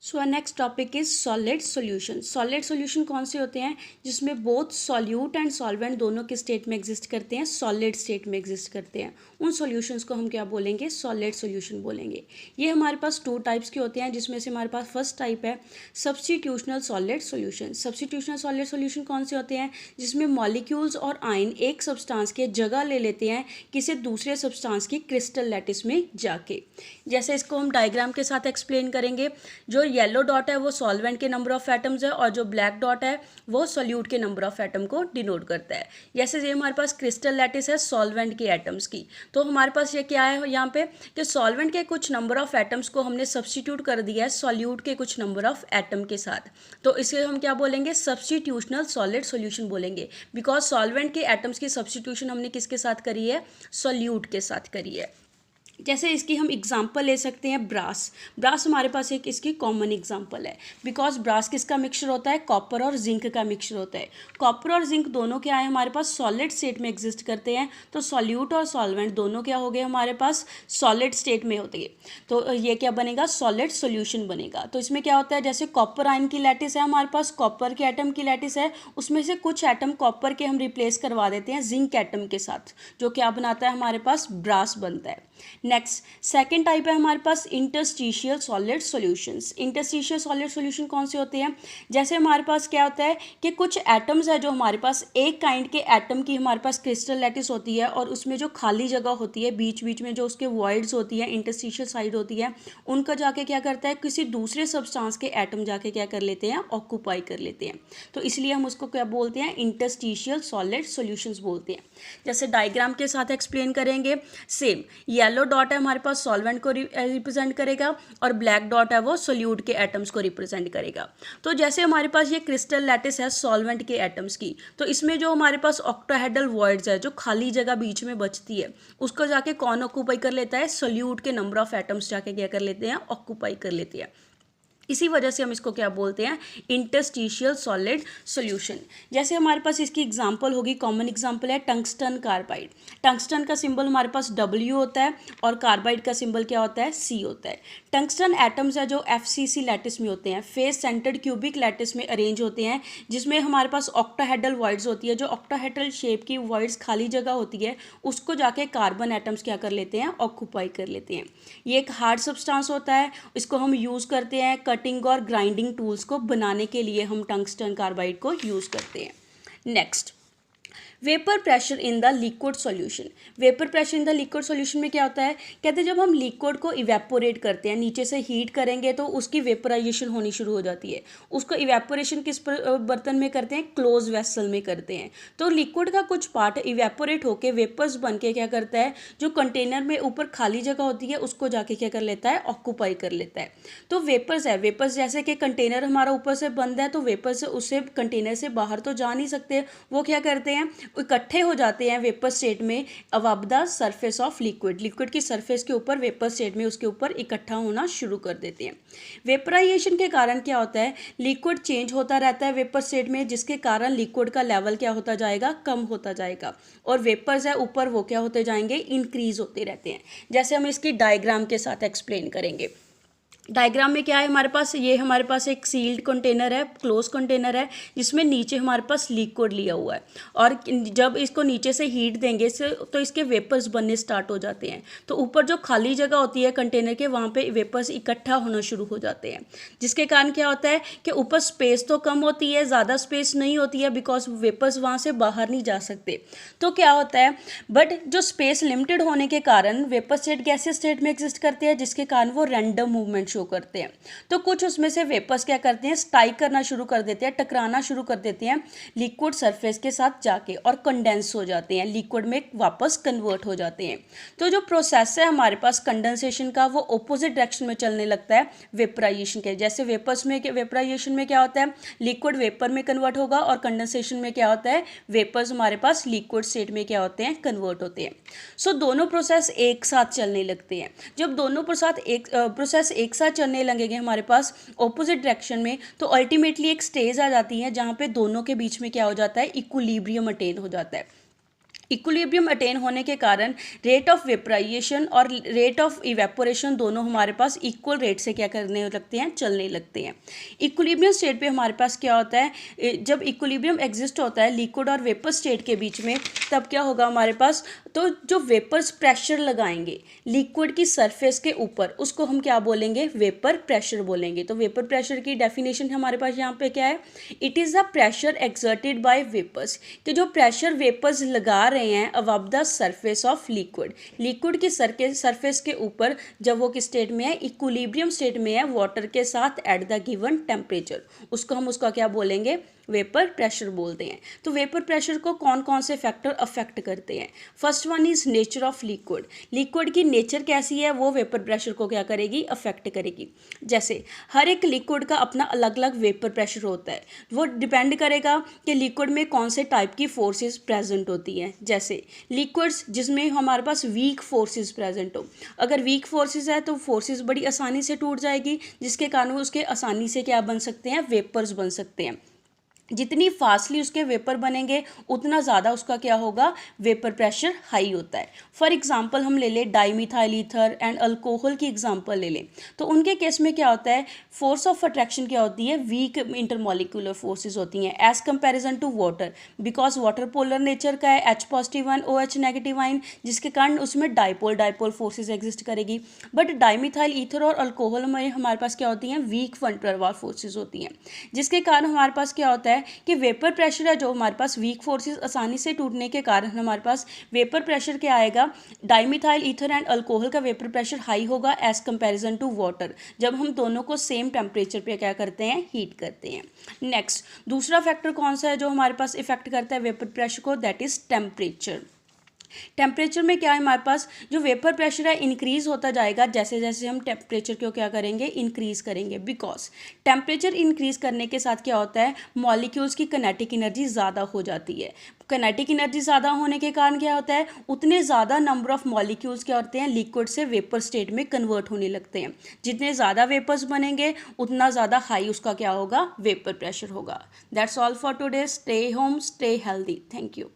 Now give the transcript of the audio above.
So next topic is solid solution. Solid solution कौन से होते हैं? जिसमें बोथ सॉल्यूट एंड सॉल्वेंट दोनों के स्टेट में एग्जिस्ट करते हैं, सॉलिड स्टेट में एग्जिस्ट करते हैं। उन सॉल्यूशंस को हम क्या बोलेंगे? सॉलिड सॉल्यूशन बोलेंगे। ये हमारे पास टू टाइप्स के होते हैं, जिसमें से हमारे पास फर्स्ट टाइप है सब्स्टिट्यूशनल सॉलिड सॉल्यूशन। सब्स्टिट्यूशनल सॉलिड सॉल्यूशन कौन से होते हैं? जिसमें मॉलिक्यूल्स और आयन एक सब्सटेंस के जगह ले लेते हैं किसी दूसरे सब्सटेंस की क्रिस्टल लैटिस में जाके। जैसे इसको हम डायग्राम के साथ एक्सप्लेन करेंगे। जो येलो डॉट है वो सॉल्वेंट के नंबर ऑफ एटम्स है, और जो ब्लैक डॉट है वो सॉल्यूट के नंबर ऑफ एटम को डिनोट करता है। जैसे ये हमारे पास क्रिस्टल लैटिस है सॉल्वेंट के एटम्स की, तो हमारे पास ये क्या है यहाँ पे कि सॉल्वेंट के कुछ नंबर ऑफ एटम्स को हमने सब्स्टिट्यूट कर दिया है सॉल्यूट के कुछ नंबर ऑफ एटम के साथ। तो इसे हम क्या बोलेंगे? सब्स्टिट्यूशनल सॉलिड सॉल्यूशन बोलेंगे, बिकॉज सॉल्वेंट के एटम्स की सब्स्टिट्यूशन हमने किसके साथ करी है? सॉल्यूट के साथ करी है। जैसे इसकी हम एग्जांपल ले सकते हैं ब्रास। ब्रास हमारे पास एक इसकी कॉमन एग्जांपल है, बिकॉज ब्रास किसका मिक्सचर होता है? कॉपर और जिंक का मिक्सचर होता है। कॉपर और जिंक दोनों क्या है हमारे पास? सॉलिड स्टेट में एग्जिस्ट करते हैं। तो सॉल्यूट और सॉल्वेंट दोनों क्या हो गए हमारे पास? सॉलिड स्टेट में होते हैं। तो ये क्या बनेगा? सॉलिड सोल्यूशन बनेगा। तो इसमें क्या होता है, जैसे कॉपर आयन की लैटिस है हमारे पास, कॉपर के एटम की लैटिस है, उसमें से कुछ एटम कॉपर के हम रिप्लेस करवा देते हैं जिंक एटम के साथ, जो क्या बनाता है हमारे पास? ब्रास बनता है। नेक्स्ट सेकेंड टाइप है हमारे पास interstitial solid solutions. Interstitial solid solution कौन से होते हैं? जैसे हमारे पास क्या होता है कि कुछ एटम्स है जो हमारे पास एक काइंड के एटम की हमारे पास क्रिस्टल लैटिस होती है, और उसमें जो खाली जगह होती है बीच बीच में जो उसके वॉइड्स होती है, इंटरस्टिशियल साइड होती है, उनका जाके क्या करता है? किसी दूसरे सब्सटेंस के एटम जाके क्या कर लेते हैं? ऑक्यूपाई कर लेते हैं। तो इसलिए हम उसको क्या बोलते हैं? इंटरस्टिशियल सॉलिड सॉल्यूशंस बोलते हैं। जैसे डायग्राम के साथ एक्सप्लेन करेंगे। सेम येलो डॉट है हमारे पास सॉल्वेंट को रिप्रेजेंट करेगा, और ब्लैक डॉट है वो सोल्यूट के एटम्स को रिप्रेजेंट करेगा। तो जैसे हमारे पास ये क्रिस्टल लैटिस है सॉल्वेंट के एटम्स की, तो इसमें जो हमारे पास ऑक्टाहेड्रल वॉइड्स है, जो खाली जगह बीच में बचती है, उसको जाके कौन ऑक्यूपाई कर लेता है? सोल्यूट के नंबर ऑफ एटम्स जाके क्या कर लेते हैं? ऑक्यूपाई कर लेते हैं। इसी वजह से हम इसको क्या बोलते हैं? Interstitial solid solution. जैसे हमारे पास इसकी एग्जांपल होगी, कॉमन एग्जांपल है टंगस्टन कार्बाइड। टंगस्टन का सिंबल हमारे पास W होता है, और कार्बाइड का सिंबल क्या होता है? C होता है। टंगस्टन एटम्स है जो FCC लैटिस में होते हैं, फेस सेंटर्ड क्यूबिक लैटिस में अरेंज होते हैं, जिसमें हमारे पास ऑक्टाहेड्रल वॉइड्स होती है। जो ऑक्टाहेड्रल शेप की वॉइड्स खाली जगह होती है, उसको जाके कार्बन एटम्स क्या कर लेते हैं? ऑक्यूपाई कर लेते हैं। ये एक हार्ड सब्सटेंस होता है, इसको हम यूज़ करते हैं कटिंग और ग्राइंडिंग टूल्स को बनाने के लिए। हम टंगस्टन कार्बाइड को यूज़ करते हैं। Next, vapour pressure in the liquid solution. Vapour pressure in the liquid solution में क्या होता है? कहते हैं जब हम लिक्विड को इवेपोरेट करते हैं, नीचे से हीट करेंगे तो उसकी वेपराइजेशन होनी शुरू हो जाती है। उसको इवेपोरेशन किस बर्तन में करते हैं? क्लोज वेसल में करते हैं। तो लिक्विड का कुछ पार्ट इवेपोरेट होकर वेपर्स बन के क्या करता है? जो कंटेनर में ऊपर खाली जगह होती है उसको जाके क्या कर लेता है? ऑक्यूपाई कर लेता है। तो वेपर्स है, वेपर्स जैसे कि कंटेनर हमारा ऊपर से बंद है, तो वेपर्स उससे कंटेनर से बाहर तो जा नहीं सकते, वो क्या करते हैं? इकट्ठे हो जाते हैं वेपर स्टेट में above the surface of liquid. Liquid की सरफेस के ऊपर वेपर स्टेट में उसके ऊपर इकट्ठा होना शुरू कर देते हैं। वेपराइजेशन के कारण क्या होता है? लिक्विड चेंज होता रहता है वेपर स्टेट में, जिसके कारण लिक्विड का लेवल क्या होता जाएगा? कम होता जाएगा, और वेपर्स है ऊपर वो क्या होते जाएंगे? इंक्रीज होते रहते हैं। जैसे हम इसकी डायग्राम के साथ एक्सप्लेन करेंगे। डायग्राम में क्या है हमारे पास? ये हमारे पास एक सील्ड कंटेनर है, क्लोज कंटेनर है, जिसमें नीचे हमारे पास लिक्विड लिया हुआ है, और जब इसको नीचे से हीट देंगे तो इसके वेपर्स बनने स्टार्ट हो जाते हैं। तो ऊपर जो खाली जगह होती है कंटेनर के, वहाँ पे वेपर्स इकट्ठा होना शुरू हो जाते हैं, जिसके कारण क्या होता है कि ऊपर स्पेस तो कम होती है, ज़्यादा स्पेस नहीं होती है, बिकॉज वेपर्स वहाँ से बाहर नहीं जा सकते। तो क्या होता है, बट जो स्पेस लिमिटेड होने के कारण वेपर स्टेट गैसीय स्टेट में एग्जिस्ट करते हैं, जिसके कारण वो रैंडम मूवमेंट शो करते हैं। तो कुछ उसमें से वेपर्स क्या करते हैं? स्ट्राइक करना शुरू कर देते हैं, टकराना शुरू कर देते हैं लिक्विड सरफेस के साथ जाके, और कंडेंस हो जाते हैं, लिक्विड में वापस कन्वर्ट हो जाते हैं। तो जो प्रोसेस है हमारे पास कंडेंसेशन का, वो ऑपोजिट डायरेक्शन में चलने लगता है वेपराइजेशन के। जैसे वेपराइजेशन में क्या होता है? लिक्विड वेपर में कन्वर्ट होगा, और कंडेंसेशन में क्या होता है? वेपर्स हमारे पास लिक्विड स्टेट में क्या होते हैं? कन्वर्ट होते हैं। सो दोनों प्रोसेस एक साथ चलने लगते हैं। जब दोनों प्रोसेस एक साथ चलने लगेंगे हमारे पास ऑपोजिट डायरेक्शन में, तो अल्टीमेटली एक स्टेज आ जाती है जहाँ पे दोनों के बीच में क्या हो जाता है? इक्विलिब्रियम अटेन हो जाता है। इक्विलिब्रियम अटेन होने के कारण रेट ऑफ वेपराइजेशन और रेट ऑफ इवेपोरेशन दोनों हमारे पास इक्वल रेट से क्या करने लगते हैं, चलने लगते हैं। इक्विलिब्रियम स्टेट पे हमारे पास क्या होता है, जब इक्विलिब्रियम एग्जिस्ट होता है लिक्विड और वेपर स्टेट के बीच में, तब क्या होगा हमारे पास, तो जो वेपर्स प्रेशर लगाएंगे लिक्विड की सरफेस के ऊपर, उसको हम क्या बोलेंगे, वेपर प्रेशर बोलेंगे। तो वेपर प्रेशर की डेफिनेशन हमारे पास यहाँ पे क्या है, it is the pressure exerted by vapours, कि जो प्रेशर वेपर्स लगा रहे हैं above the surface of liquid, liquid की सरफेस के ऊपर, जब वो किस स्टेट में है, इक्विलिब्रियम स्टेट में है वाटर के साथ एट द गिवन टेम्परेचर, उसको हम उसका क्या बोलेंगे, वेपर प्रेशर बोलते हैं। तो वेपर प्रेशर को कौन कौन से फैक्टर अफेक्ट करते हैं, first one is nature of liquid, liquid की नेचर कैसी है वो वेपर प्रेशर को क्या करेगी, अफेक्ट करेगी। जैसे हर एक लिक्विड का अपना अलग अलग वेपर प्रेशर होता है, वो डिपेंड करेगा कि लिक्विड में कौन से टाइप की फोर्सेस प्रेजेंट होती हैं। जैसे लिक्विड्स जिसमें हमारे पास वीक फोर्सेस प्रेजेंट हो, अगर वीक फोर्सेस है तो फोर्सेस बड़ी आसानी से टूट जाएगी, जिसके कारण उसके आसानी से क्या बन सकते हैं, वेपर्स बन सकते हैं। जितनी फास्टली उसके वेपर बनेंगे उतना ज़्यादा उसका क्या होगा, वेपर प्रेशर हाई होता है। फॉर एग्जांपल हम ले लें डाईमिथाइल ईथर एंड अल्कोहल की एग्जांपल ले लें, तो उनके केस में क्या होता है, फोर्स ऑफ अट्रैक्शन क्या होती है, वीक इंटरमॉलिक्यूलर फोर्सेज होती हैं as comparison to water, because water polar nature का है, H+1 OH नेगेटिव आइन, जिसके कारण उसमें डाइपोल फोर्सेज एग्जिस्ट करेगी। बट डाईमिथाइल ईथर और अल्कोहल में हमारे पास क्या होती हैं, वीक वन पर वार फोर्सेज होती हैं, जिसके कारण हमारे पास क्या होता है कि वेपर प्रेशर है जो हमारे पास वीक फोर्सेस आसानी से टूटने के कारण हमारे पास वेपर प्रेशर क्या आएगा, डाईमिथाइल ईथर एंड अल्कोहल का वेपर प्रेशर हाई होगा एज कंपैरिजन टू वाटर, जब हम दोनों को सेम टेम्परेचर पे क्या करते हैं, हीट करते हैं। नेक्स्ट दूसरा फैक्टर कौन सा है जो हमारे पास इफेक्ट करता है वेपर प्रेशर को, दैट इज टेम्परेचर। टेम्परेचर में क्या है, हमारे पास जो वेपर प्रेशर है इंक्रीज होता जाएगा जैसे जैसे हम टेम्परेचर को क्या करेंगे, इंक्रीज करेंगे, बिकॉज टेम्परेचर इंक्रीज करने के साथ क्या होता है, मॉलिक्यूल्स की किनेटिक एनर्जी ज़्यादा हो जाती है। किनेटिक एनर्जी ज़्यादा होने के कारण क्या होता है, उतने ज़्यादा नंबर ऑफ मॉलिक्यूल्स क्या होते हैं, लिक्विड से वेपर स्टेट में कन्वर्ट होने लगते हैं। जितने ज़्यादा वेपर्स बनेंगे उतना ज़्यादा हाई उसका क्या होगा, वेपर प्रेशर होगा। That's all for today, stay home, stay healthy, thank you.